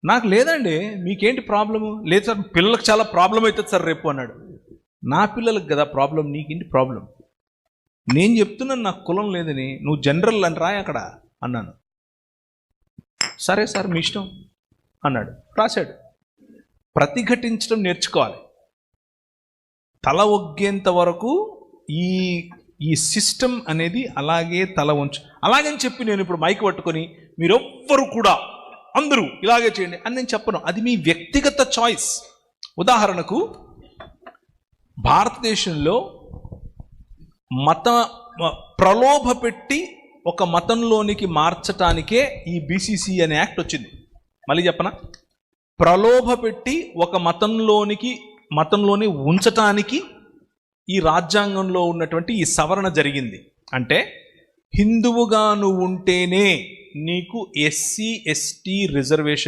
నాకు లేదండి, మీకేంటి ప్రాబ్లము? లేదు సార్, పిల్లలకు చాలా ప్రాబ్లం అవుతుంది సార్ రేపు అన్నాడు. నా పిల్లలకు కదా ప్రాబ్లం, నీకేంటి ప్రాబ్లం? నేను చెప్తున్నాను నాకు కులం లేదని, నువ్వు జనరల్ అని రాయి అక్కడ అన్నాను. సరే సార్ మీ ఇష్టం అన్నాడు, రాశాడు. ప్రతిఘటించడం నేర్చుకోవాలి. తల ఒగ్గేంత వరకు ఈ సిస్టమ్ అనేది అలాగే తల వంచు. అలాగని చెప్పి నేను ఇప్పుడు మైక్ పట్టుకొని మీరెవ్వరు కూడా అందరూ ఇలాగే చేయండి అని నేను చెప్పను. అది మీ వ్యక్తిగత చాయిస్. ఉదాహరణకు భారతదేశంలో ప్రలోభ పెట్టి ఒక మతంలోనికి మార్చటానికే ఈ బీసీసీ అనే యాక్ట్ వచ్చింది. మళ్ళీ చెప్పనా? ప్రలోభ పెట్టి ఒక మతంలోని ఉంచటానికి ఈ రాజ్యాంగంలో ఉన్నటువంటి ఈ సవరణ జరిగింది. అంటే హిందువుగా నువ్వు ఉంటేనే నీకు ఎస్సీ ఎస్టీ రిజర్వేషన్